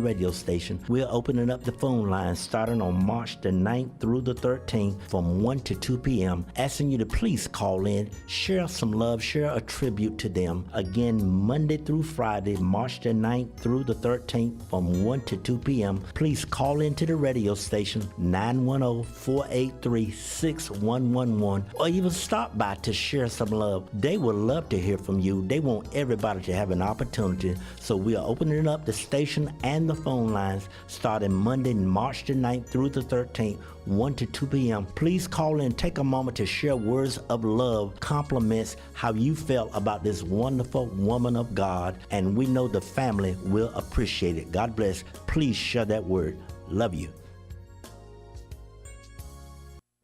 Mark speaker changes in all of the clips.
Speaker 1: radio station. We're opening up the phone lines starting on March the 9th through the 13th from 1 to 2 p.m., asking you to please call in, share some love, share a tribute to them. Again, Monday through Friday, March the 9th through the 13th from 1 to 2 p.m. Please call into the radio station 910-483-6111 or even stop by to share some love. They would love to hear from you. They want everybody to have an opportunity. So we are opening up the station and the phone lines starting Monday, March the 9th through the 13th, 1 to 2 p.m. Please call in, take a moment to share words of love, compliments, how you felt about this wonderful woman of God, and we know the family will appreciate it. God bless. Please share that word. Love you.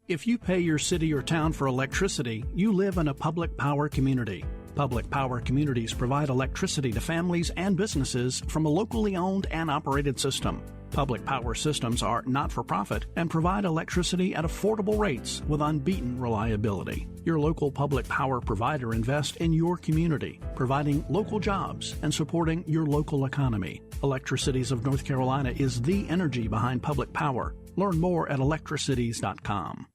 Speaker 2: If you pay your city or town for electricity, you live in a public power community. Public power communities provide electricity to families and businesses from a locally owned and operated system. Public power systems are not-for-profit and provide electricity at affordable rates with unbeaten reliability. Your local public power provider invests in your community, providing local jobs and supporting your local economy. Electricities of North Carolina is the energy behind public power. Learn more at electricities.com.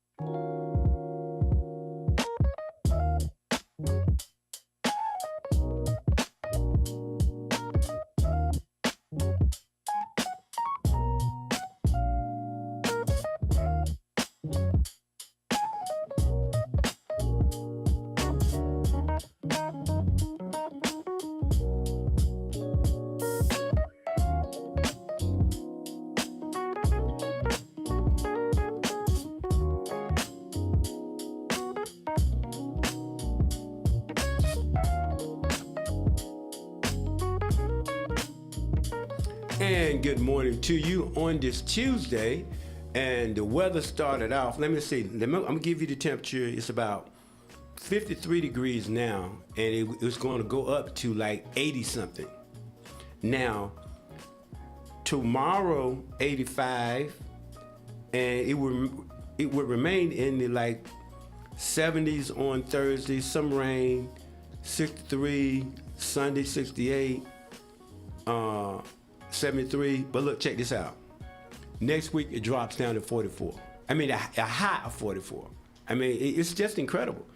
Speaker 3: And good morning to you on this Tuesday. And the weather started off, let me see, I'm gonna give you the temperature. It's about 53 degrees now, and it's gonna go up to like 80 something. Now, tomorrow, 85, and it would remain in the like 70s on Thursday, some rain, 63, Sunday, 68, 73, but look, check this out. Next week, it drops down to 44. I mean, a high of 44. I mean, it's just incredible.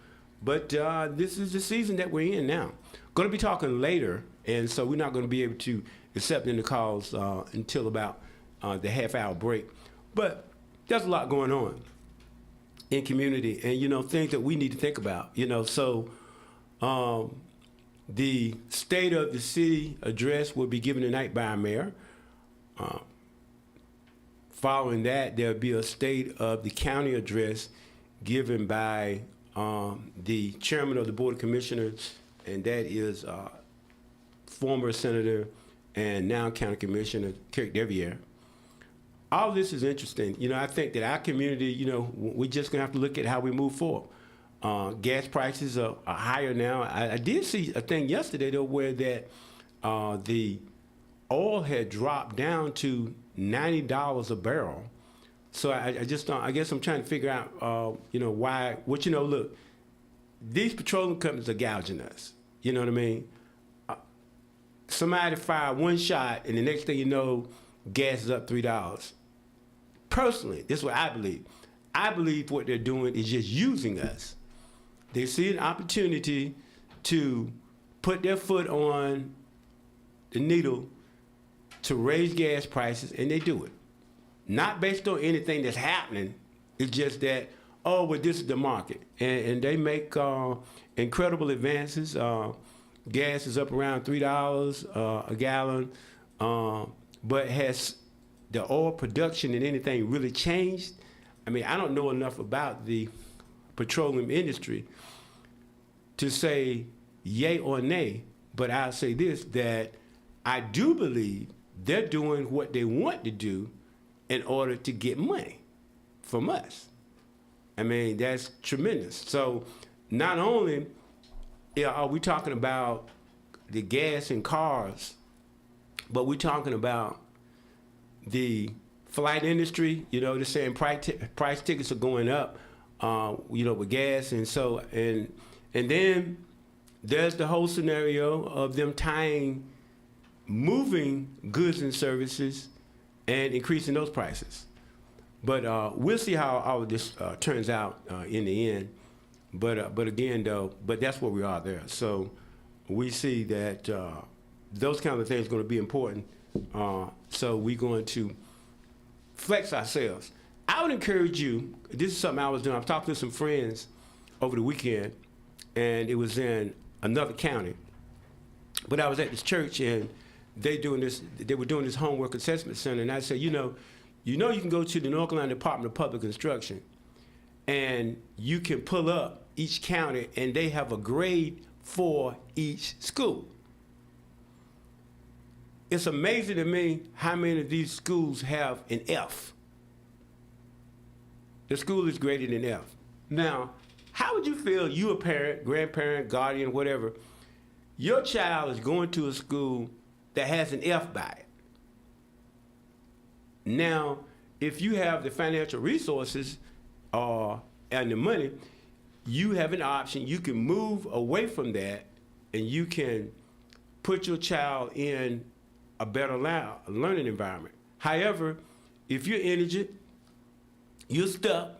Speaker 3: But this is the season that we're in now. Going to be talking later, and so we're not going to be able to accept any calls until about the half-hour break. But there's a lot going on in community and, you know, things that we need to think about, you know. So the State of the City address will be given tonight by our mayor. Following that, there'll be a State of the County address given by the chairman of the Board of Commissioners, and that is former Senator and now County Commissioner Kirk Deviere. All this is interesting. You know, I think that our community, you know, we're just going to have to look at how we move forward. Gas prices are higher now. I did see a thing yesterday, though, where that the oil had dropped down to $90 a barrel. So I just don't, I guess I'm trying to figure out, you know, why, you know, look, these petroleum companies are gouging us. You know what I mean? Somebody fired one shot, and the next thing you know, gas is up $3. Personally, this is what I believe. I believe what they're doing is just using us. They see an opportunity to put their foot on the needle to raise gas prices, and they do it. Not based on anything that's happening. It's just that, oh, well, this is the market. And they make incredible advances. Gas is up around $3 a gallon. But has the oil production and anything really changed? I mean, I don't know enough about the petroleum industry to say yay or nay, but I'll say this, that I do believe they're doing what they want to do in order to get money from us. I mean, that's tremendous. So not only are we talking about the gas in cars, but we're talking about the flight industry. You know, they're saying price tickets are going up, you know, with gas. And so, and then there's the whole scenario of them tying moving goods and services and increasing those prices. But we'll see how all of this turns out in the end. But again, though, but that's where we are there. So we see that those kind of things are going to be important. So we're going to flex ourselves. I would encourage you, this is something I was doing. I was talking to some friends over the weekend, and it was in another county. But I was at this church, and they were doing this homework assessment center, and I said, you know you can go to the North Carolina Department of Public Instruction, and you can pull up each county, and they have a grade for each school. It's amazing to me how many of these schools have an F. The school is graded an F. Now, how would you feel, you a parent, grandparent, guardian, whatever, your child is going to a school that has an F by it? Now, if you have the financial resources and the money, you have an option. You can move away from that, and you can put your child in a better learning environment. However, if you're indigent, you're stuck,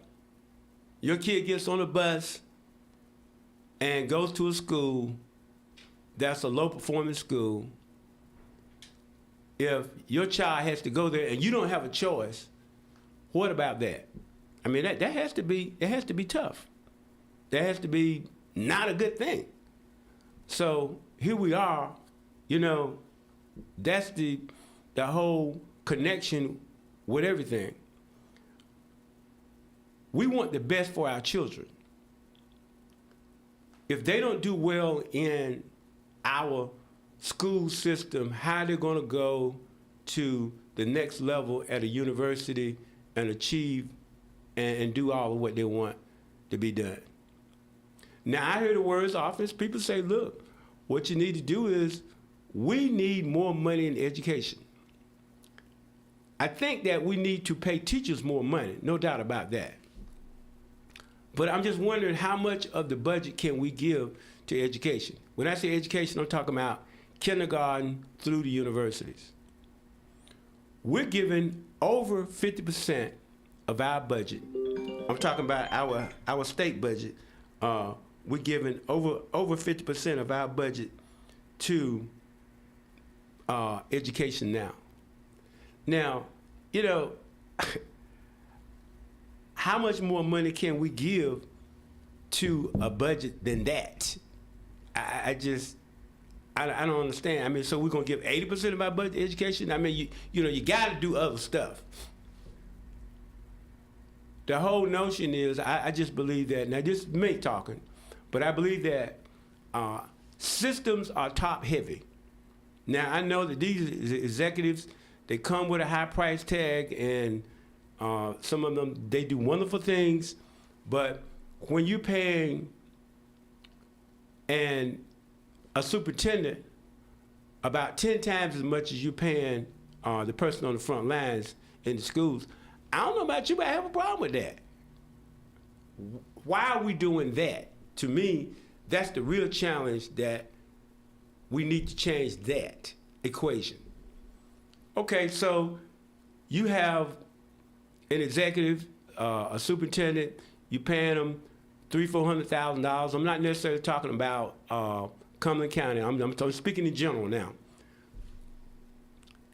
Speaker 3: your kid gets on a bus and goes to a school that's a low-performing school, if your child has to go there and you don't have a choice, what about that? I mean, that has to be, it has to be tough. That has to be not a good thing. So here we are, that's the whole connection with everything. We want the best for our children. If they don't do well in our school system, how they're going to go to the next level at a university and achieve and do all of what they want to be done. Now, I hear the words often. People say, look, what you need to do is, we need more money in education. I think that we need to pay teachers more money, no doubt about that. But I'm just wondering, how much of the budget can we give to education? When I say education, I'm talking about kindergarten through the universities. We're giving over 50% of our budget. I'm talking about our state budget. We're giving over 50% of our budget to education now. Now, how much more money can we give to a budget than that? I don't understand. I mean, so we're gonna give 80% of our budget to education? I mean, you gotta do other stuff. The whole notion is, I just believe that, now this is me talking, but I believe that systems are top heavy. Now, I know that these executives, they come with a high price tag, and some of them, they do wonderful things, but when you're paying a superintendent about 10 times as much as you're paying the person on the front lines in the schools, I don't know about you, but I have a problem with that. Why are we doing that? To me, that's the real challenge, that we need to change that equation. Okay, so you have an executive, a superintendent, you're paying them $300,000-$400,000. I'm not necessarily talking about Cumberland County. I'm speaking in general now.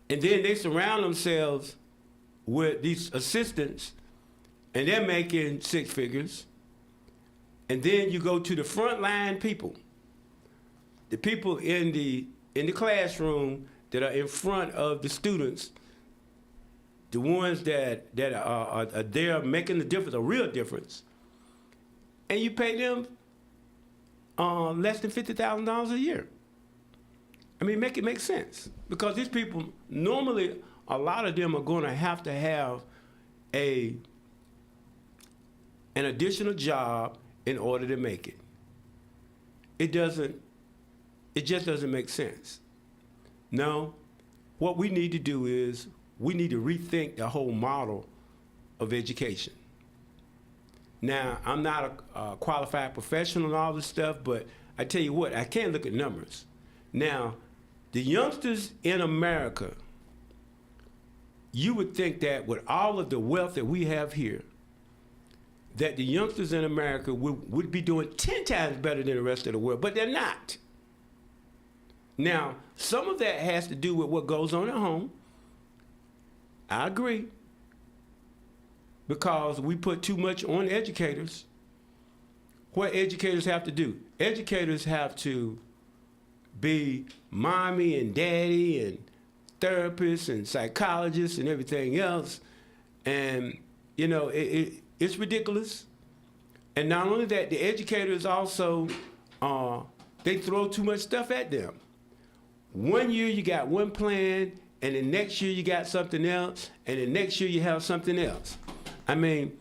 Speaker 3: And then they surround themselves with these assistants, and they're making six figures. And then you go to the frontline people, the people in the classroom that are in front of the students, the ones that are there making the difference, a real difference, and you pay them less than $50,000 a year. I mean, make it make sense, because these people, normally a lot of them are going to have an additional job in order to make it. It just doesn't make sense. No, what we need to do is, we need to rethink the whole model of education. Now, I'm not a qualified professional and all this stuff, but I tell you what, I can look at numbers. Now, The youngsters in America, you would think that with all of the wealth that we have here, that the youngsters in America would be doing 10 times better than the rest of the world, but they're not. Now, some of that has to do with what goes on at home. I agree. Because we put too much on educators. What educators have to do? Educators have to be mommy and daddy and therapists and psychologists and everything else. And, you know, it's ridiculous. And not only that, the educators also, they throw too much stuff at them. One year you got one plan, and the next year you got something else, and the next year you have something else. I mean,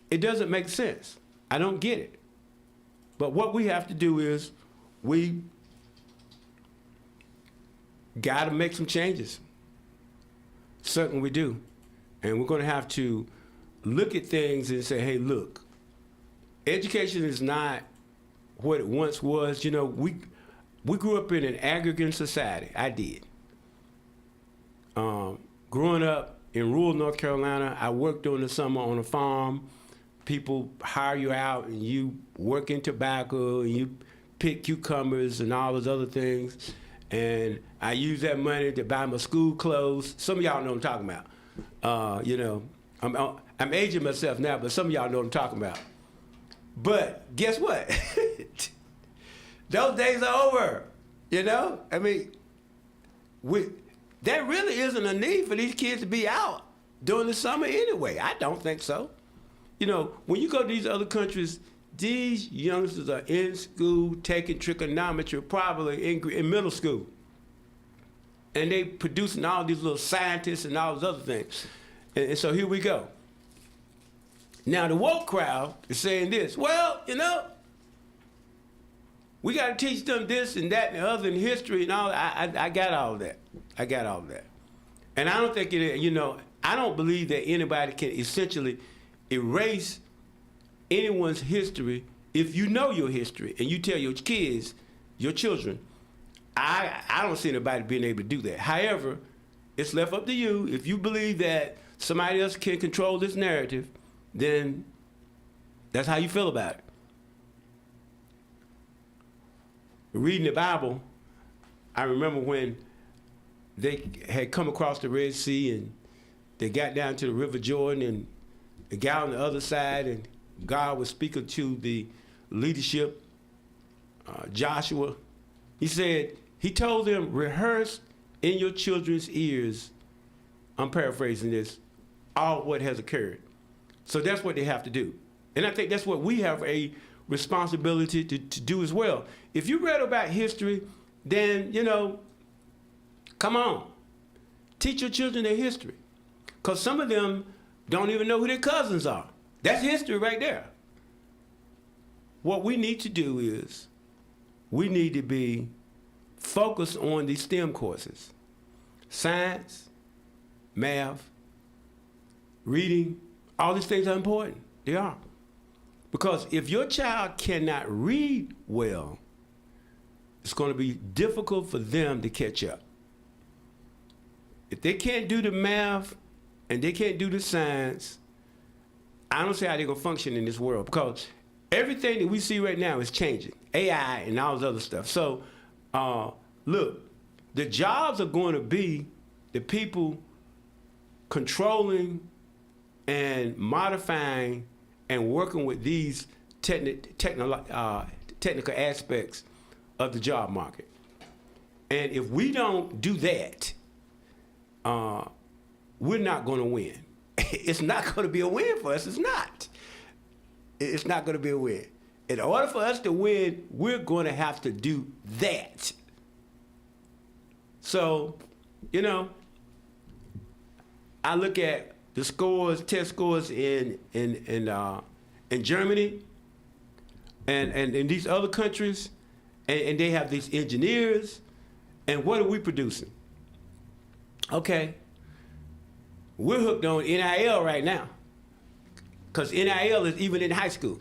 Speaker 3: it doesn't make sense. I don't get it. But what we have to do is we got to make some changes. Certainly we do. And we're going to have to look at things and say, hey, look, education is not what it once was. You know, we grew up in an agrarian society. I did. Growing up in rural North Carolina, I worked during the summer on a farm. People hire you out and you work in tobacco and you pick cucumbers and all those other things. And I use that money to buy my school clothes. Some of y'all know what I'm talking about. You know, I'm aging myself now, but some of y'all know what I'm talking about. But guess what? Those days are over, you know? I mean, there really isn't a need for these kids to be out during the summer anyway. I don't think so. You know, when you go to these other countries, these youngsters are in school taking trigonometry, probably in middle school. And they producing all these little scientists and all those other things. And so here we go. Now the woke crowd is saying this, well, you know, we got to teach them this and that and the other in history and all. I got all that. I got all that. And I don't think you know, I don't believe that anybody can essentially erase anyone's history if you know your history and you tell your kids, your children. I don't see anybody being able to do that. However, it's left up to you. If you believe that somebody else can control this narrative, then that's how you feel about it. Reading the Bible, I remember when they had come across the Red Sea and they got down to the River Jordan and they got on the other side and God was speaking to the leadership, Joshua. He said, he told them, rehearse in your children's ears, I'm paraphrasing this, all what has occurred. So that's what they have to do. And I think that's what we have a responsibility to do as well. If you read about history, then, you know, come on. Teach your children their history. Because some of them don't even know who their cousins are. That's history right there. What we need to do is we need to be focused on these STEM courses. Science, math, reading, all these things are important. They are. Because if your child cannot read well, it's going to be difficult for them to catch up. If they can't do the math and they can't do the science, I don't see how they're going to function in this world, because everything that we see right now is changing. AI and all this other stuff. So, look, the jobs are going to be the people controlling and modifying and working with these technical aspects of the job market. And if we don't do that, we're not going to win. It's not going to be a win for us. It's not. It's not going to be a win. In order for us to win, we're going to have to do that. So, you know, I look at the scores, test scores in Germany and in these other countries, and they have these engineers, and what are we producing? Okay, we're hooked on NIL right now, because NIL is even in high school.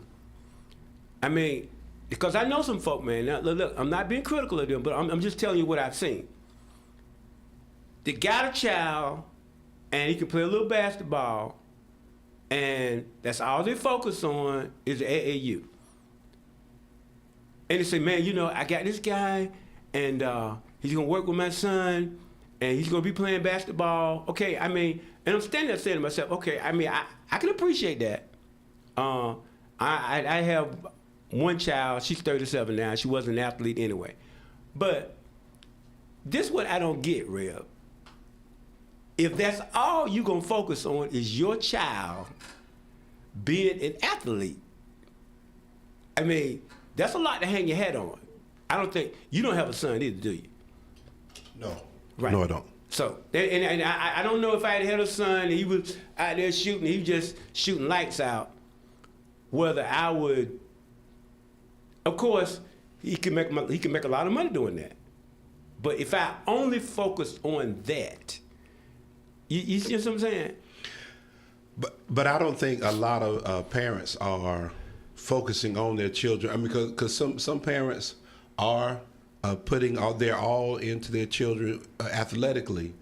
Speaker 3: I mean, because I know some folk, man. Now, look, I'm not being critical of them, but I'm just telling you what I've seen. They got a child, and he can play a little basketball, and that's all they focus on is the AAU. And they say, man, you know, I got this guy, and he's gonna work with my son, and he's gonna be playing basketball. Okay, I mean, and I'm standing there saying to myself, okay, I mean, I can appreciate that. I have one child, she's 37 now, she was an athlete anyway. But this is what I don't get, Reb. If that's all you're gonna focus on is your child being an athlete, I mean, that's a lot to hang your hat on. I don't think, you don't have a son either, do you?
Speaker 4: No.
Speaker 3: Right.
Speaker 4: No, I don't.
Speaker 3: So, and I don't know if I had a son and he was out there shooting, he was just shooting lights out, whether I would, of course, he can make a lot of money doing that. But if I only focus on that, you see what I'm saying?
Speaker 4: But I don't think a lot of parents are focusing on their children. I mean, because some parents are putting their all into their children athletically,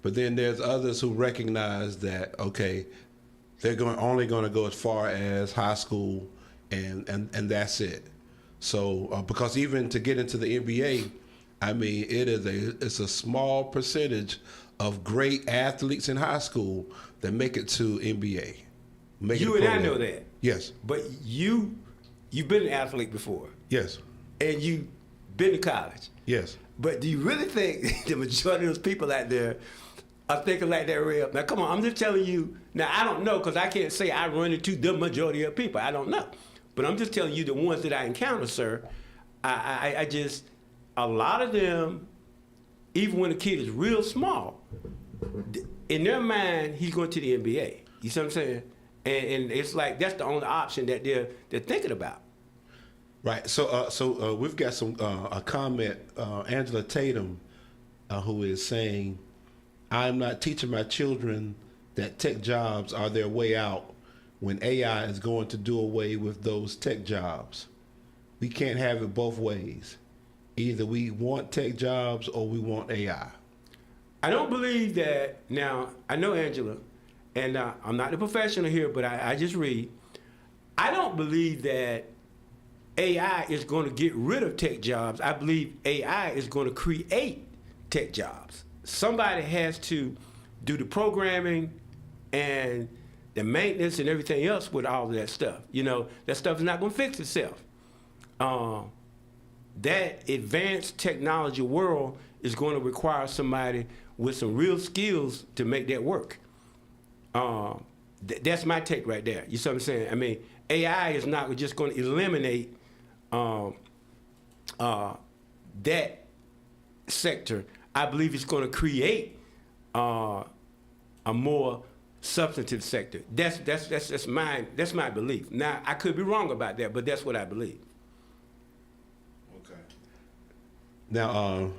Speaker 4: but then there's others who recognize that, okay, they're only going to go as far as high school, and that's it. So because even to get into the NBA, I mean, it's a small percentage of great athletes in high school that make it to NBA.
Speaker 3: You and I know that.
Speaker 4: Yes.
Speaker 3: But you've been an athlete before.
Speaker 4: Yes.
Speaker 3: And you've been to college.
Speaker 4: Yes.
Speaker 3: But do you really think the majority of those people out there are thinking like that, Reb? Now, come on, I'm just telling you. Now, I don't know, because I can't say I run into the majority of people. I don't know. But I'm just telling you the ones that I encounter, sir. I just, a lot of them, even when a kid is real small, in their mind, he's going to the NBA. You see what I'm saying? And it's like that's the only option that they're thinking about.
Speaker 4: Right. So we've got a comment. Angela Tatum, who is saying, "I'm not teaching my children that tech jobs are their way out when AI is going to do away with those tech jobs. We can't have it both ways. Either we want tech jobs or we want AI."
Speaker 3: I don't believe that. Now, I know Angela, and I'm not the professional here, but I just read. I don't believe that AI is going to get rid of tech jobs. I believe AI is going to create tech jobs. Somebody has to do the programming and the maintenance and everything else with all of that stuff. You know, that stuff is not going to fix itself. That advanced technology world is going to require somebody with some real skills to make that work. That's my take right there. You see what I'm saying? I mean, AI is not just going to eliminate that sector. I believe it's going to create a more substantive sector. That's my belief. Now, I could be wrong about that, but that's what I believe.
Speaker 4: Okay. Now,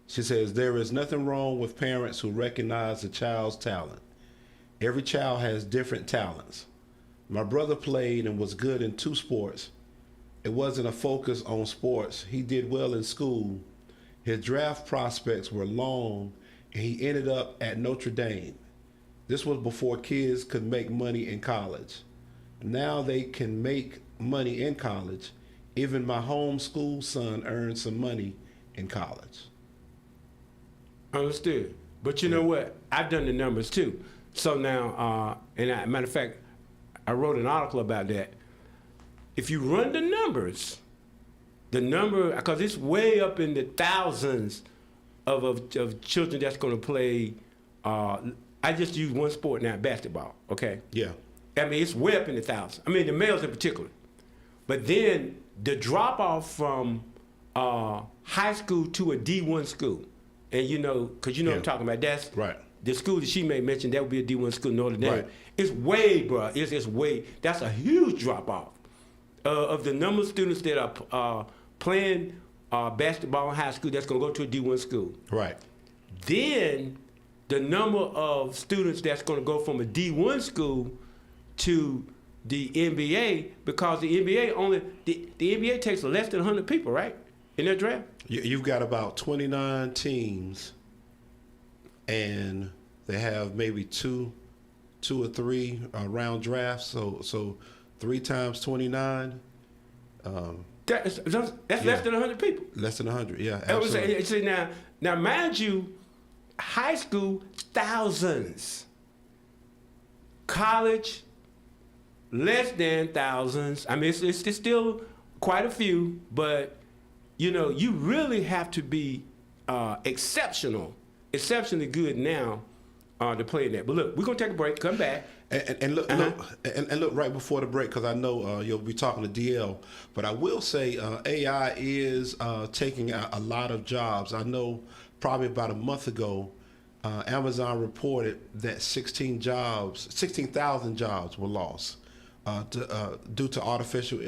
Speaker 4: she says, there is nothing wrong with parents who recognize a child's talent. Every child has different talents. My brother played and was good in 2 sports. It wasn't a focus on sports. He did well in school. His draft prospects were long, and he ended up at Notre Dame. This was before kids could make money in college. Now they can make money in college. Even my homeschool son earned some money in college.
Speaker 3: Understood. But you know what? I've done the numbers too. So now, matter of fact, I wrote an article about that. If you run the numbers, because it's way up in the thousands of children that's going to play. I just use one sport now, basketball. Okay.
Speaker 4: Yeah.
Speaker 3: I mean, it's way up in the thousands. I mean, the males in particular. But then the drop off from high school to a D1 school, and because what I'm talking about. That's
Speaker 4: right.
Speaker 3: The school that she may mention, that would be a D1 school, Notre Dame.
Speaker 4: Right.
Speaker 3: It's way, bro. It's way. That's a huge drop off of the number of students that are playing basketball in high school that's going to go to a D1 school.
Speaker 4: Right.
Speaker 3: Then the number of students that's going to go from a D1 school to the NBA, because the NBA takes less than 100 people, right, in their draft.
Speaker 4: You've got about 29 teams, and they have maybe two or three round drafts. So 3 times 29.
Speaker 3: That's less than 100 people.
Speaker 4: Less than 100, yeah.
Speaker 3: I would
Speaker 4: Absolutely.
Speaker 3: say, now, mind you, high school, thousands. College, less than thousands. I mean, it's still quite a few, but, you really have to be exceptionally good now to play in that. But look, we're going to take a break, come back.
Speaker 4: And look, look right before the break, because I know you'll be talking to DL, but I will say AI is taking a lot of jobs. I know probably about a month ago, Amazon reported that 16,000 jobs were lost due to artificial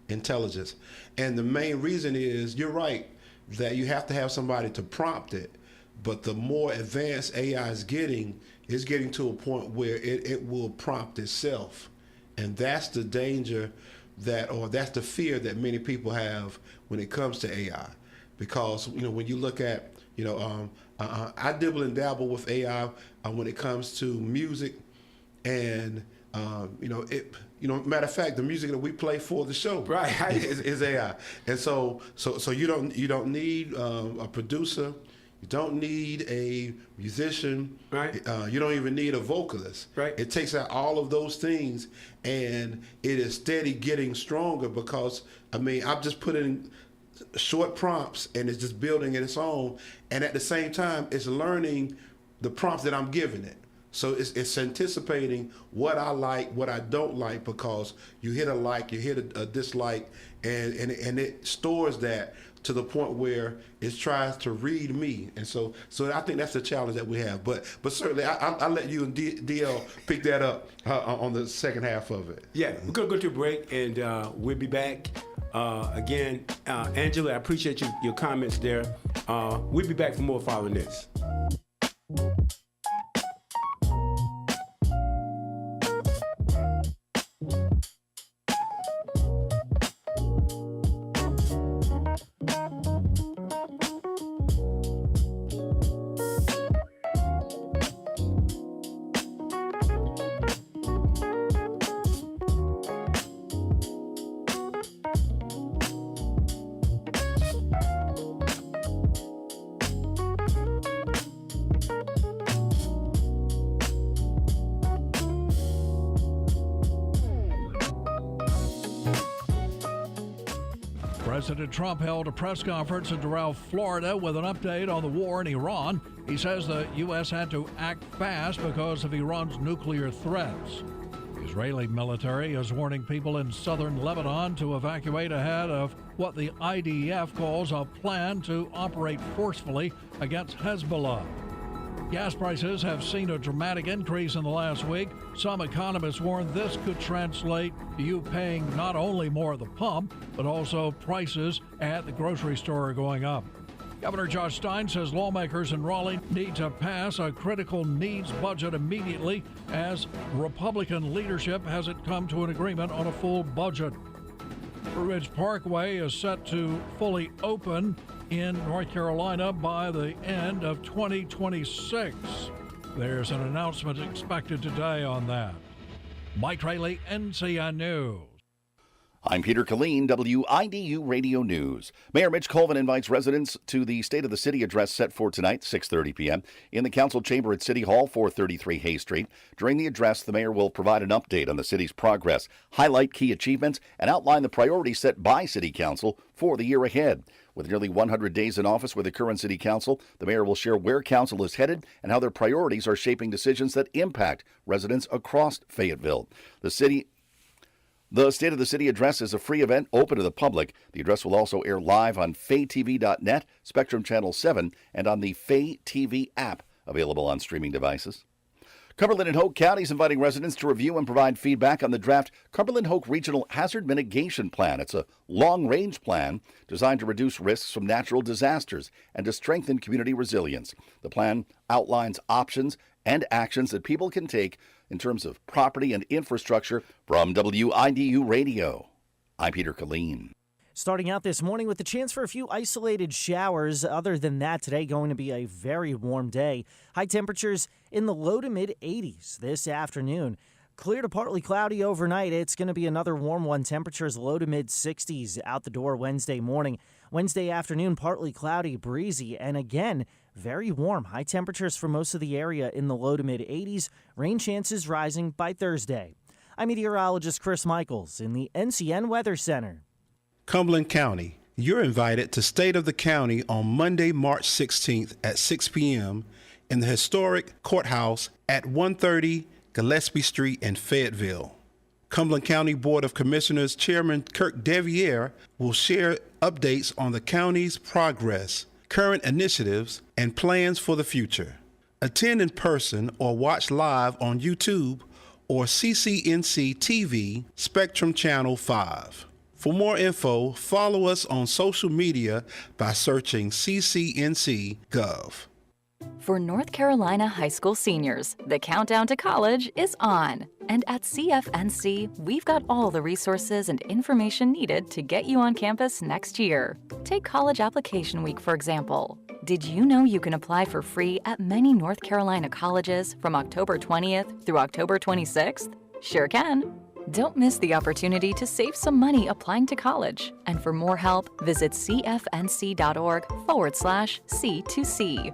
Speaker 4: intelligence. And the main reason is, you're right, that you have to have somebody to prompt it. But the more advanced AI is getting to a point where it will prompt itself. And that's the danger that's the fear that many people have when it comes to AI. Because, when you look at, I dibble and dabble with AI when it comes to music, and matter of fact, the music that we play for the show,
Speaker 3: right,
Speaker 4: is AI. And so you don't need a producer. You don't need a musician.
Speaker 3: Right.
Speaker 4: You don't even need a vocalist.
Speaker 3: Right.
Speaker 4: It takes out all of those things, and it is steady getting stronger because, I've just put in short prompts, and it's just building its own. And at the same time, it's learning the prompts that I'm giving it. So it's anticipating what I like, what I don't like, because you hit a like, you hit a dislike, and it stores that to the point where it tries to read me. And so I think that's the challenge that we have. But certainly, I'll let you and DL pick that up on the second half of it.
Speaker 3: Yeah, we're going to go to a break, and we'll be back. Again, Angela, I appreciate your comments there. We'll be back for more following this.
Speaker 2: President Trump held a press conference in Doral, Florida, with an update on the war in Iran. He says the U.S. had to act fast because of Iran's nuclear threats. The Israeli military is warning people in southern Lebanon to evacuate ahead of what the IDF calls a plan to operate forcefully against Hezbollah. Gas prices have seen a dramatic increase in the last week. Some economists warn this could translate to you paying not only more at the pump, but also prices at the grocery store are going up. Governor Josh Stein says lawmakers in Raleigh need to pass a critical needs budget immediately, as Republican leadership hasn't come to an agreement on a full budget. Blue Ridge Parkway is set to fully open in North Carolina by the end of 2026. There's an announcement expected today on that. Mike Rayleigh, NCN News.
Speaker 5: I'm Peter Killeen, WIDU Radio News. Mayor Mitch Colvin invites residents to the State of the City address set for tonight, 6:30 p.m. in the Council Chamber at City Hall, 433 Hay Street. During the address, the mayor will provide an update on the city's progress, highlight key achievements, and outline the priorities set by City Council for the year ahead. With nearly 100 days in office with the current City Council, the mayor will share where council is headed and how their priorities are shaping decisions that impact residents across Fayetteville. The State of the City address is a free event open to the public. The address will also air live on faytv.net, Spectrum Channel 7, and on the Fay TV app, available on streaming devices. Cumberland and Hoke counties inviting residents to review and provide feedback on the draft Cumberland Hoke Regional Hazard Mitigation Plan. It's a long-range plan designed to reduce risks from natural disasters and to strengthen community resilience. The plan outlines options and actions that people can take in terms of property and infrastructure. From WIDU Radio, I'm Peter Killeen.
Speaker 6: Starting out this morning with the chance for a few isolated showers. Other than that, today going to be a very warm day. High temperatures in the low to mid 80s this afternoon. Clear to partly cloudy overnight. It's going to be another warm one. Temperatures low to mid 60s out the door Wednesday morning. Wednesday afternoon, partly cloudy, breezy, and again, very warm. High temperatures for most of the area in the low to mid 80s. Rain chances rising by Thursday. I'm meteorologist Chris Michaels in the NCN Weather Center.
Speaker 4: Cumberland County, you're invited to State of the County on Monday, March 16th at 6 p.m. in the historic courthouse at 130 Gillespie Street in Fayetteville. Cumberland County Board of Commissioners Chairman Kirk Deviere will share updates on the county's progress, current initiatives, and plans for the future. Attend in person or watch live on YouTube or CCNC TV Spectrum Channel 5. For more info, follow us on social media by searching CCNC Gov.
Speaker 7: For North Carolina high school seniors, the countdown to college is on. And at CFNC, we've got all the resources and information needed to get you on campus next year. Take College Application Week, for example. Did you know you can apply for free at many North Carolina colleges from October 20th through October 26th? Sure can. Don't miss the opportunity to save some money applying to college. And for more help, visit cfnc.org/C2C.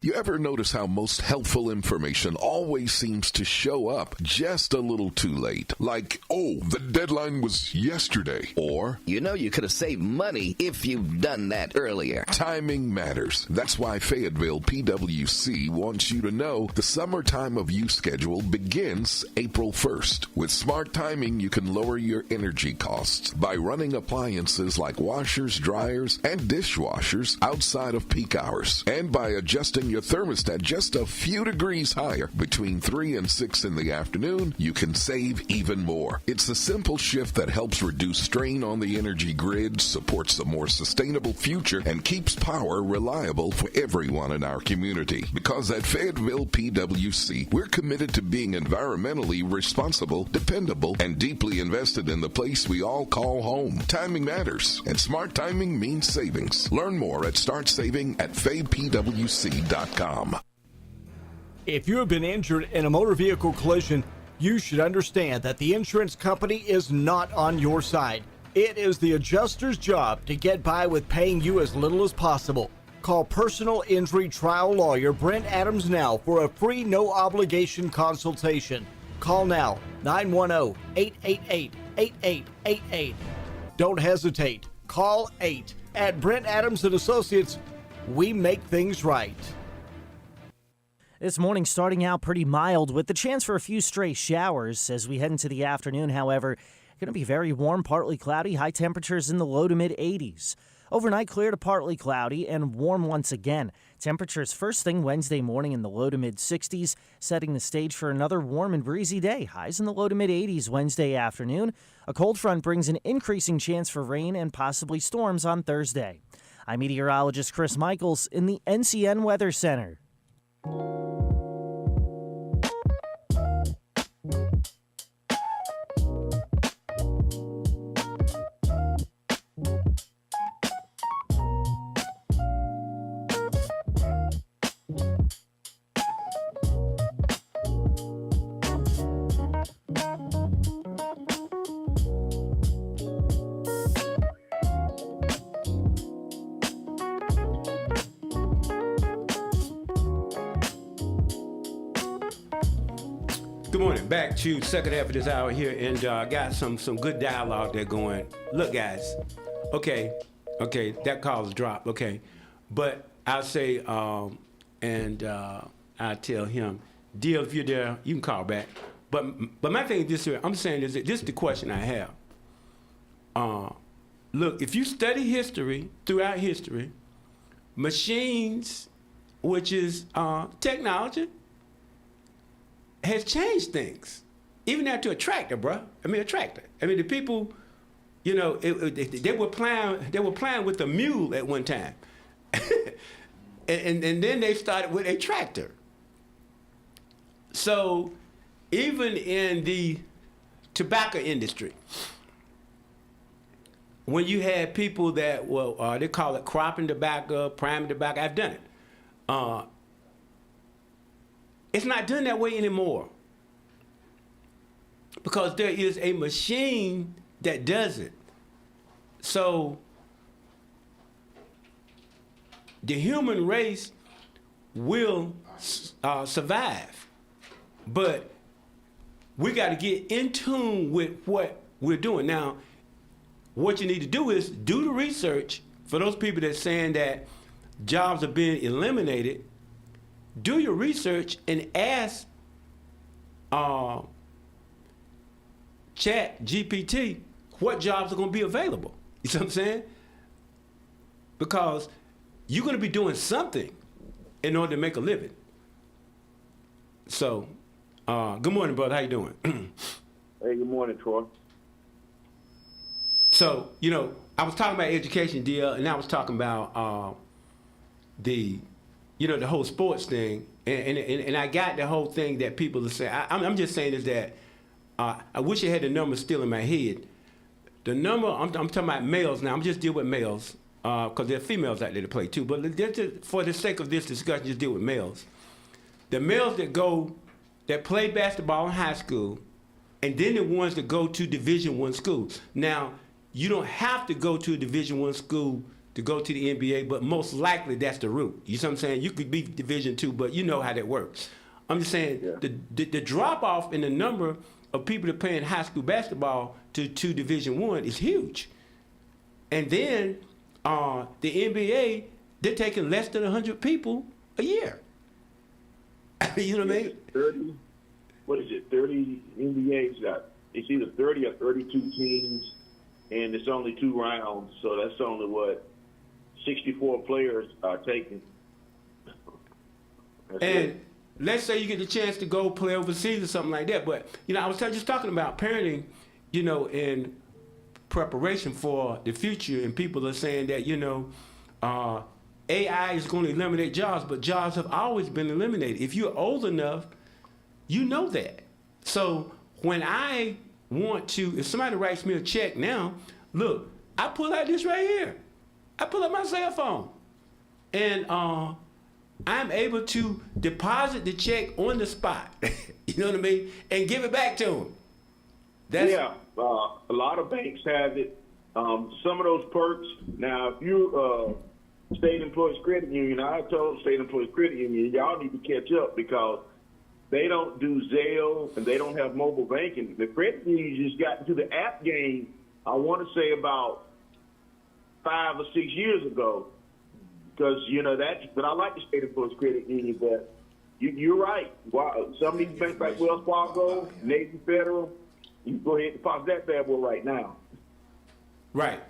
Speaker 8: You ever notice how most helpful information always seems to show up just a little too late? Like, oh, the deadline was yesterday. Or,
Speaker 9: you know you could have saved money if you'd done that earlier.
Speaker 8: Timing matters. That's why Fayetteville PWC wants you to know the summertime of use schedule begins April 1st. With smart timing, you can lower your energy costs by running appliances like washers, dryers, and dishwashers outside of peak hours. And by adjusting your thermostat just a few degrees higher between 3 and 6 in the afternoon, you can save even more. It's a simple shift that helps reduce strain on the energy grid, supports a more sustainable future, and keeps power reliable for everyone in our community. Because at Fayetteville PWC, we're committed to being environmentally responsible, dependable, and deeply invested in the place we all call home. Timing matters, and smart timing means savings. Learn more at startsaving@faypwc.com.
Speaker 10: If you have been injured in a motor vehicle collision, you should understand that the insurance company is not on your side. It is the adjuster's job to get by with paying you as little as possible. Call personal injury trial lawyer Brent Adams now for a free no-obligation consultation. Call now, 910-888-8888. Don't hesitate. Call 8. At Brent Adams & Associates, we make things right.
Speaker 6: This morning starting out pretty mild with the chance for a few stray showers as we head into the afternoon. However, going to be very warm, partly cloudy, high temperatures in the low to mid 80s. Overnight clear to partly cloudy and warm once again. Temperatures first thing Wednesday morning in the low to mid 60s, setting the stage for another warm and breezy day. Highs in the low to mid 80s Wednesday afternoon. A cold front brings an increasing chance for rain and possibly storms on Thursday. I'm meteorologist Chris Michaels in the NCN Weather Center.
Speaker 3: Good morning. Back to second half of this hour here, and got some good dialogue there going. Look, guys. Okay, that call's dropped. Okay, but I'll say, and I tell him, deal if you're there, you can call back. But my thing is this here. I'm saying this is the question I have. Look, if you study history throughout history, machines, which is technology, has changed things, even down to a tractor, bro. A tractor. The people, they were playing with a mule at one time, and then they started with a tractor. So even in the tobacco industry, when you had people that were, they call it cropping tobacco, priming tobacco, I've done it. It's not done that way anymore because there is a machine that does it. So the human race will survive, but we got to get in tune with what we're doing. Now, what you need to do is do the research for those people that's saying that jobs are being eliminated. Do your research and ask Chat GPT what jobs are going to be available. You see what I'm saying? Because you're going to be doing something in order to make a living. So, good morning, brother. How you doing?
Speaker 11: Hey, good morning, Troy.
Speaker 3: So, I was talking about education deal, and I was talking about the whole sports thing, and I got the whole thing that people are saying. I'm just saying is that I wish I had the number still in my head. The number, I'm talking about males now. I'm just dealing with males because there are females out there to play too. But just, for the sake of this discussion, just deal with males. The males that play basketball in high school, and then the ones that go to Division I schools. Now, you don't have to go to a Division I school to go to the NBA, but most likely that's the route. You see what I'm saying? You could be Division II, but you know how that works. I'm just saying the drop-off in the number of people that play in high school basketball to Division I is huge. And then the NBA, they're taking less than 100 people a year. You know what I mean?
Speaker 11: 30, what is it, 30 NBA's got, it's either 30 or 32 teams, and it's only 2 rounds, so that's only 64 players are taken.
Speaker 3: And let's say you get the chance to go play overseas or something like that. But, I was just talking about parenting, in preparation for the future. And people are saying that, AI is going to eliminate jobs, but jobs have always been eliminated. If you're old enough, you know that. So when I want to, if somebody writes me a check now, look, I pull out this right here. I pull out my cell phone. And I'm able to deposit the check on the spot, you know what I mean, and give it back to them.
Speaker 11: A lot of banks have it. Some of those perks. Now, if you State Employees Credit Union, I told State Employees Credit Union, y'all need to catch up because they don't do Zelle and they don't have mobile banking. The credit union just got into the app game, I want to say about 5 or 6 years ago. Because, but I like the State Employees Credit Union, but you're right. Some of these banks like Wells Fargo, Navy Federal, you can go ahead and deposit that bad boy right now.
Speaker 3: Right.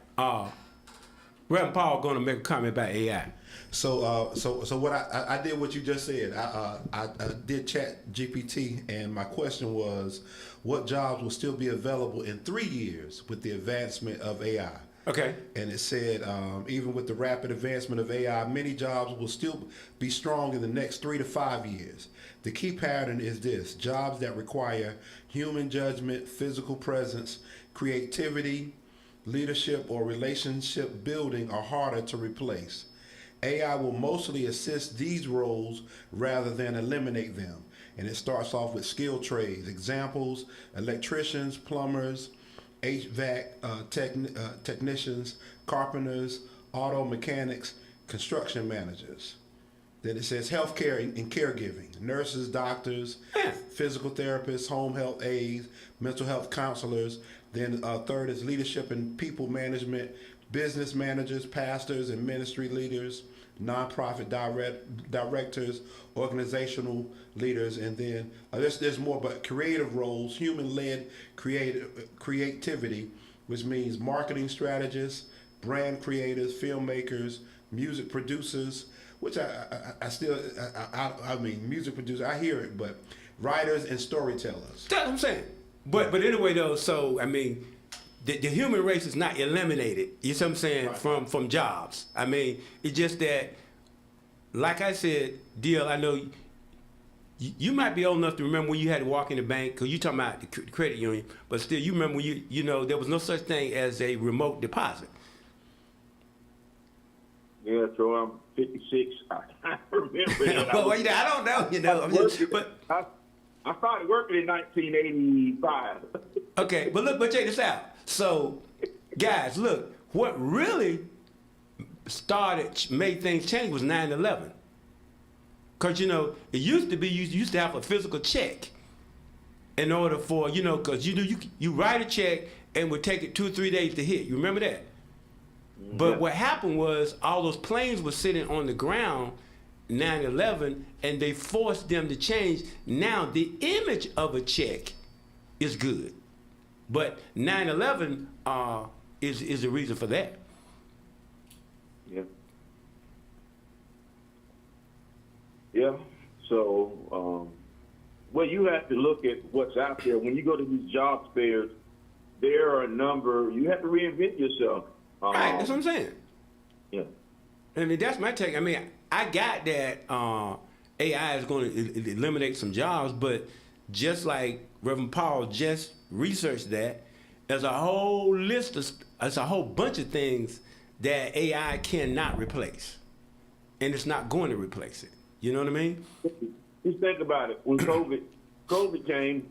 Speaker 3: Reverend Paul going to make a comment about AI.
Speaker 4: So what I did what you just said. I did Chat GPT, and my question was, what jobs will still be available in 3 years with the advancement of AI?
Speaker 3: Okay.
Speaker 4: And it said, even with the rapid advancement of AI, many jobs will still be strong in the next 3 to 5 years. The key pattern is this: jobs that require human judgment, physical presence, creativity, leadership, or relationship building are harder to replace. AI will mostly assist these roles rather than eliminate them. And it starts off with skilled trades. Examples: electricians, plumbers, HVAC technicians, carpenters, auto mechanics, construction managers. Then it says healthcare and caregiving: nurses, doctors, physical therapists, home health aides, mental health counselors. Then third is leadership and people management: business managers, pastors and ministry leaders, nonprofit directors, organizational leaders. And then there's more, but creative roles: human-led creativity, which means marketing strategists, brand creators, filmmakers, music producers, which I mean, music producers, I hear it, but writers and storytellers.
Speaker 3: That's what I'm saying. But anyway, though, so, I mean, the human race is not eliminated, you see what I'm saying, right, from jobs. I mean, it's just that, like I said, DL, I know you might be old enough to remember when you had to walk in the bank, because you're talking about the credit union, but still you remember when you know, there was no such thing as a remote deposit.
Speaker 11: Yeah, so I'm 56. I remember that.
Speaker 3: Well, I don't know, you know.
Speaker 11: I started working in 1985.
Speaker 3: Okay, but check this out. So, guys, look, what really made things change was 9/11. Because, you know, it used to be, you used to have a physical check in order for, you know, because you write a check and would take it 2 or 3 days to hit. You remember that? But what happened was all those planes were sitting on the ground 9/11, and they forced them to change. Now the image of a check is good, but 9/11 is the reason for that.
Speaker 11: Yeah. Yeah. So, well, you have to look at what's out there. When you go to these job fairs, there are a number. You have to reinvent yourself.
Speaker 3: Right. That's what I'm saying.
Speaker 11: Yeah.
Speaker 3: I mean, that's my take. I mean, I got that AI is going to eliminate some jobs, but just like Reverend Paul just researched that, there's a whole there's a whole bunch of things that AI cannot replace, and it's not going to replace it. You know what I mean?
Speaker 11: Just think about it. When COVID came,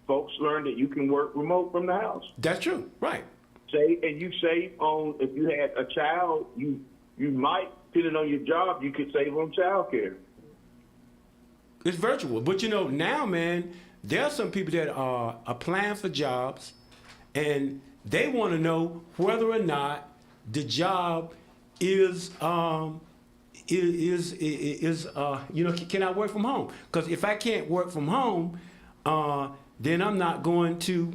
Speaker 11: folks learned that you can work remote from the house.
Speaker 3: That's true, right?
Speaker 11: You save on, if you had a child, you might, depending on your job, you could save on child care.
Speaker 3: It's virtual, but you know, now, man, there are some people that are applying for jobs, and they want to know whether or not the job is you know, can I work from home? Because if I can't work from home, then I'm not going to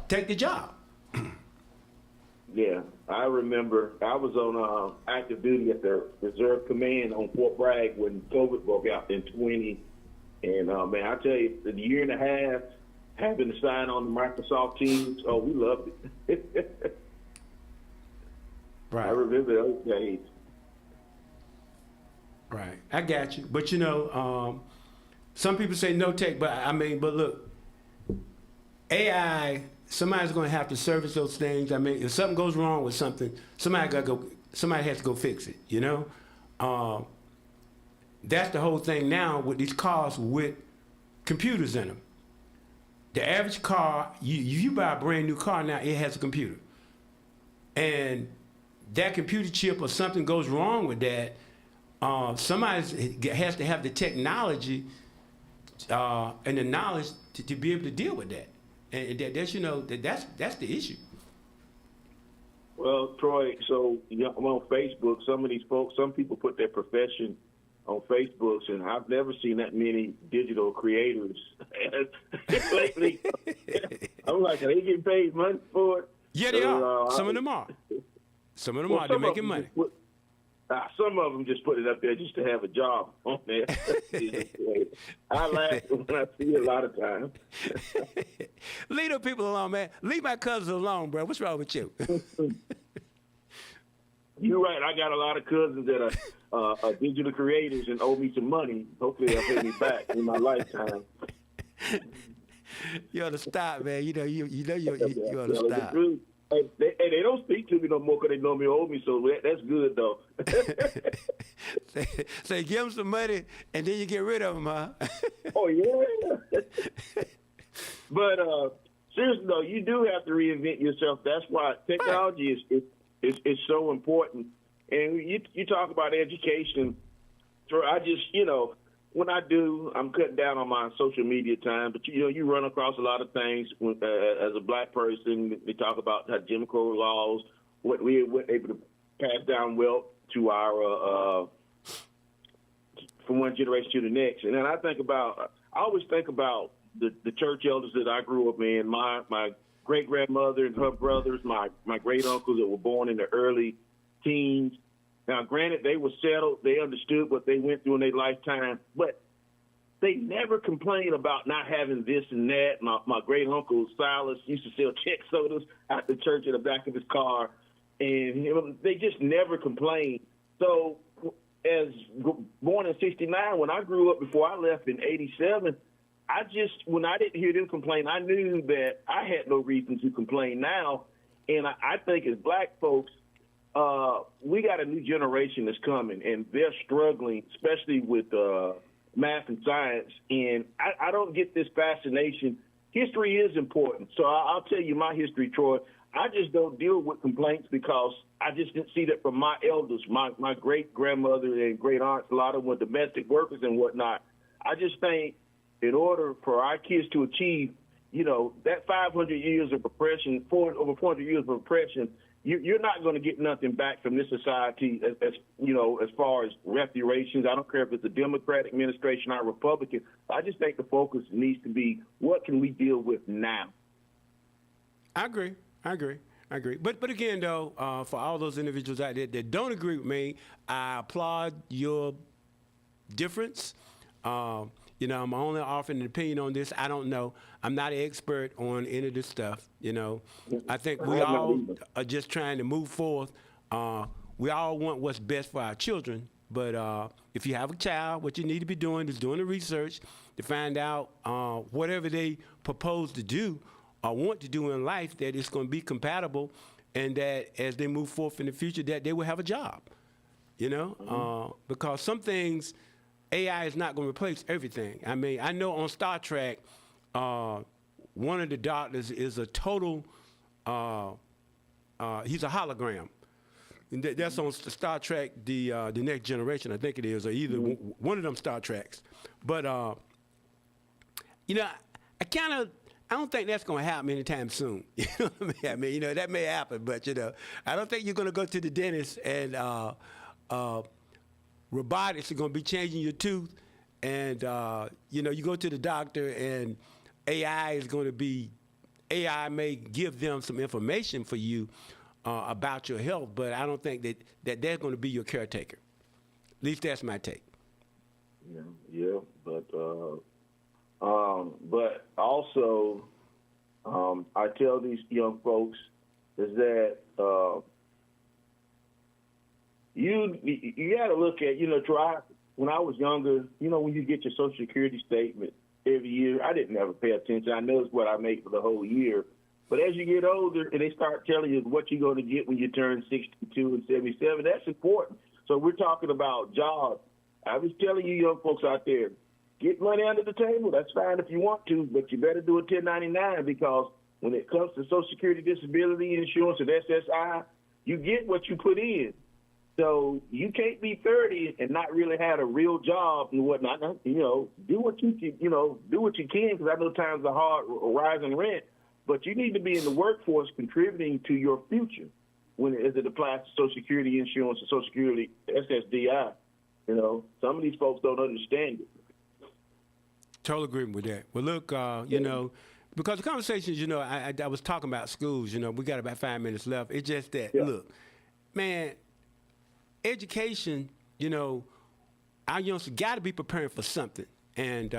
Speaker 3: take the job.
Speaker 11: Yeah, I remember I was on active duty at the Reserve Command on Fort Bragg when COVID broke out in 20. And, man, I tell you, the year and a half, having to sign on the Microsoft Teams, oh, we loved it.
Speaker 3: Right.
Speaker 11: I remember those days.
Speaker 3: Right. I got you. But, you know, some people say no tech, but look, AI, somebody's going to have to service those things. I mean, if something goes wrong with something, somebody has to go fix it, you know? That's the whole thing now with these cars with computers in them. The average car, you buy a brand new car now, it has a computer. And that computer chip or something goes wrong with that, somebody has to have the technology and the knowledge to be able to deal with that. And that's, you know, that's the issue.
Speaker 11: Well, Troy, so I'm on Facebook. Some of these folks, some people put their profession on Facebook, and I've never seen that many digital creators lately. I'm like, are they getting paid money for it?
Speaker 3: Yeah, they are. Some of them are. Some of them are. They're making money.
Speaker 11: Some of them just put it up there just to have a job on there. I laugh when I see it a lot of times.
Speaker 3: Leave the people alone, man. Leave my cousins alone, bro. What's wrong with you?
Speaker 11: You're right. I got a lot of cousins that are digital creators and owe me some money. Hopefully they'll pay me back in my lifetime.
Speaker 3: You ought to stop, man. You ought to stop.
Speaker 11: Hey, they don't speak to me no more because they know me owe me, so that's good, though.
Speaker 3: Say, give them some money, and then you get rid of them, huh?
Speaker 11: Oh, yeah. But seriously, though, you do have to reinvent yourself. That's why technology is so important. And you talk about education. So I just, when I do, I'm cutting down on my social media time. But, you run across a lot of things as a black person. They talk about how Jim Crow laws, what we were able to pass down wealth to our from one generation to the next. And then I always think about the church elders that I grew up in, my great-grandmother and her brothers, my great-uncles that were born in the early teens. Now, granted, they were settled. They understood what they went through in their lifetime, but they never complained about not having this and that. My great-uncle Silas used to sell check sodas at the church in the back of his car, and they just never complained. So born in '69, when I grew up before I left in '87, when I didn't hear them complain, I knew that I had no reason to complain now. And I think as black folks, we got a new generation that's coming, and they're struggling, especially with math and science. And I don't get this fascination. History is important. So I'll tell you my history, Troy. I just don't deal with complaints because I just didn't see that from my elders, my great-grandmother and great-aunts. A lot of them were domestic workers and whatnot. I just think in order for our kids to achieve, that 500 years of oppression, over 400 years of oppression, you're not going to get nothing back from this society as far as reparations. I don't care if it's a Democratic administration or a Republican. I just think the focus needs to be, what can we deal with now?
Speaker 3: I agree. But again, though, for all those individuals out there that don't agree with me, I applaud your difference. I'm only offering an opinion on this. I don't know. I'm not an expert on any of this stuff. I think we all are just trying to move forth. We all want what's best for our children. But if you have a child, what you need to be doing is doing the research to find out whatever they propose to do or want to do in life, that it's going to be compatible, and that as they move forth in the future, that they will have a job. Because some things, AI is not going to replace everything. I mean, I know on Star Trek, one of the doctors is a total, he's a hologram. And that's on Star Trek, the Next Generation, I think it is, or either one of them Star Treks. But, I don't think that's going to happen anytime soon. You know what I mean? That may happen, but, I don't think you're going to go to the dentist and robotics are going to be changing your tooth, and you go to the doctor and AI may give them some information for you about your health, but I don't think that they're going to be your caretaker. At least that's my take.
Speaker 11: Yeah, but also I tell these young folks is that you got to look at, try. When I was younger, when you get your Social Security statement every year, I didn't ever pay attention. I know it's what I make for the whole year. But as you get older and they start telling you what you're going to get when you turn 62 and 77, that's important. So we're talking about jobs. I was telling you young folks out there, get money under the table. That's fine if you want to, but you better do a 1099, because when it comes to Social Security, disability insurance, and SSI, you get what you put in. So you can't be 30 and not really have a real job and whatnot. Do what you can, do what you can, because I know times are hard, rising rent. But you need to be in the workforce contributing to your future as it applies to Social Security insurance and Social Security SSDI. Some of these folks don't understand it.
Speaker 3: Totally agree with that. Well, look, because the conversations, I was talking about schools, we got about 5 minutes left. It's just that, look, man, education, our youngsters got to be preparing for something. And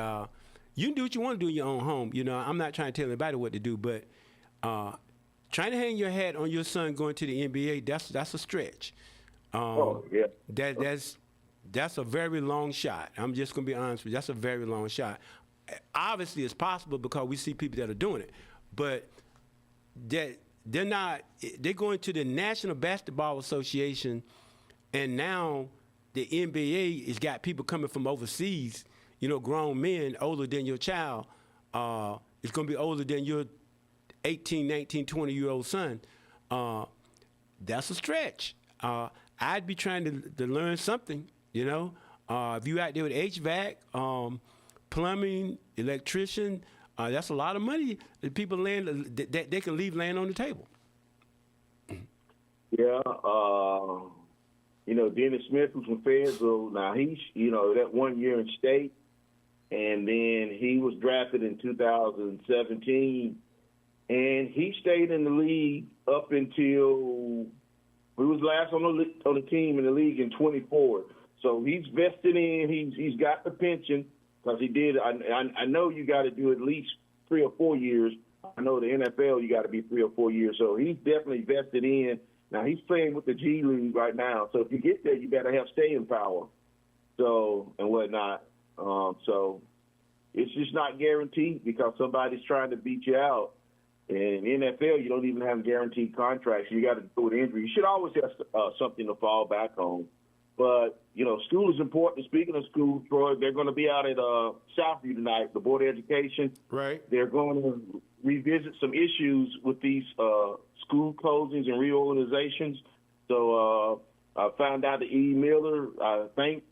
Speaker 3: you can do what you want to do in your own home. I'm not trying to tell anybody what to do, but trying to hang your hat on your son going to the NBA, that's a stretch. That's a very long shot. I'm just going to be honest with you. That's a very long shot. Obviously, it's possible because we see people that are doing it. But they're not. They're going to the National Basketball Association, and now the NBA has got people coming from overseas, grown men older than your child. It's going to be older than your 18, 19, 20-year-old son. That's a stretch. I'd be trying to learn something. If you out there with HVAC, plumbing, electrician, that's a lot of money that people that they can leave laying on the table.
Speaker 11: Yeah, Dennis Smith was from Fayetteville. Now he's, that 1 year in state, and then he was drafted in 2017, and he stayed in the league up until he was last on the team in the league in 24. So he's vested in. He's got the pension because he did. I know you got to do at least 3 or 4 years. I know the NFL you got to be 3 or 4 years. So he's definitely vested in, Now, he's playing with the G League right now. So if you get there, you better have staying power. So, and whatnot. So it's just not guaranteed because somebody's trying to beat you out. And in NFL, you don't even have guaranteed contracts. You got to deal with injury. You should always have something to fall back on. But, you know, school is important. Speaking of school, Troy, they're going to be out at Southview tonight, the Board of Education.
Speaker 3: Right.
Speaker 11: They're going to revisit some issues with these school closings and reorganizations. So I found out that E. Miller, I think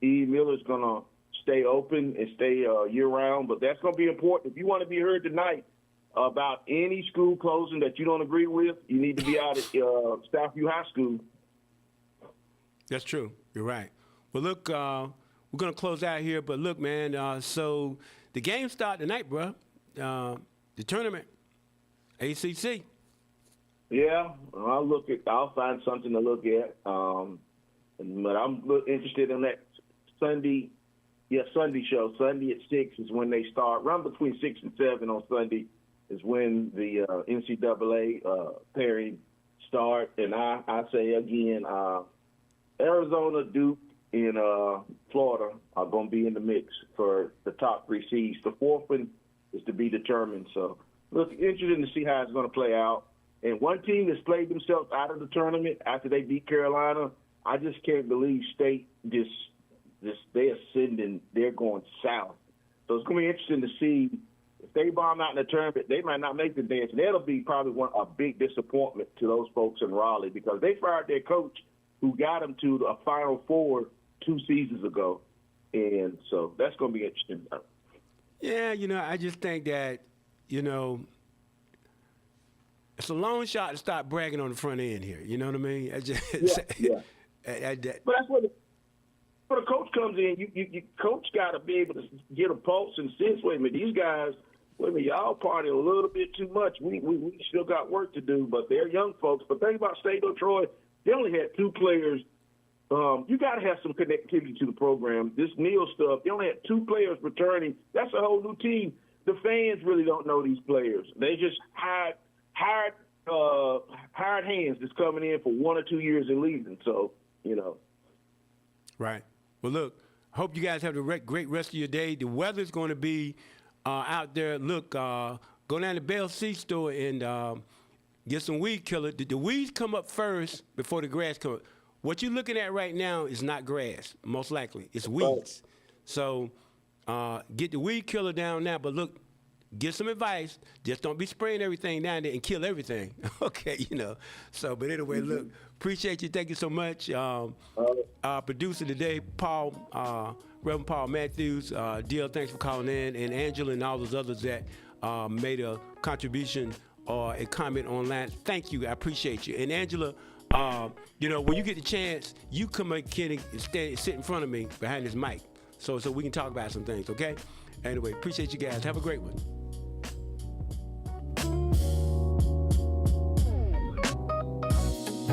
Speaker 11: E. Miller is going to stay open and stay year-round. But that's going to be important. If you want to be heard tonight about any school closing that you don't agree with, you need to be out at Southview High School.
Speaker 3: That's true. You're right. Well, look, we're going to close out here. But look, man, so the games start tonight, bro. The tournament, ACC.
Speaker 11: Yeah, I'll find something to look at. But I'm interested in that Sunday show. Sunday at 6 is when they start. Run between 6 and 7 on Sunday is when the NCAA pairing start. And I say again, Arizona, Duke, and Florida are going to be in the mix for the top 3 seeds. The fourth one is to be determined. So, look, interesting to see how it's going to play out. And one team that's played themselves out of the tournament after they beat Carolina, I just can't believe State they're ascending, they're going south. So it's going to be interesting to see if they bomb out in the tournament, they might not make the dance. And that'll be probably a big disappointment to those folks in Raleigh because they fired their coach who got them to a Final Four 2 seasons ago. And so that's going to be interesting.
Speaker 3: Yeah, you know, I just think that, you know, it's a long shot to start bragging on the front end here. You know what I mean?
Speaker 11: But that's where the coach comes in. You coach got to be able to get a pulse and sense. Wait a minute, these guys, y'all party a little bit too much. We still got work to do, but they're young folks. But think about State of Troy. They only had 2 players. You got to have some connectivity to the program. This Neal stuff, they only had 2 players returning. That's a whole new team. The fans really don't know these players. They just hired hands that's coming in for 1 or 2 years and leaving. So, you know.
Speaker 3: Right. Well, look, I hope you guys have a great rest of your day. The weather's going to be out there. Look, go down to Bell Seed store and get some weed killer. The weeds come up first before the grass comes up. What you're looking at right now is not grass, most likely. It's weeds. So get the weed killer down now. But look, get some advice. Just don't be spraying everything down there and kill everything. Okay, you know. So, but anyway, look, appreciate you. Thank you so much. Our producer today, Reverend Paul Matthews. DL, thanks for calling in. And Angela and all those others that made a contribution or a comment online. Thank you. I appreciate you. And Angela, you know, when you get the chance, you come up, Kenny, and sit in front of me behind this mic so we can talk about some things, okay? Anyway, appreciate you guys. Have a great one.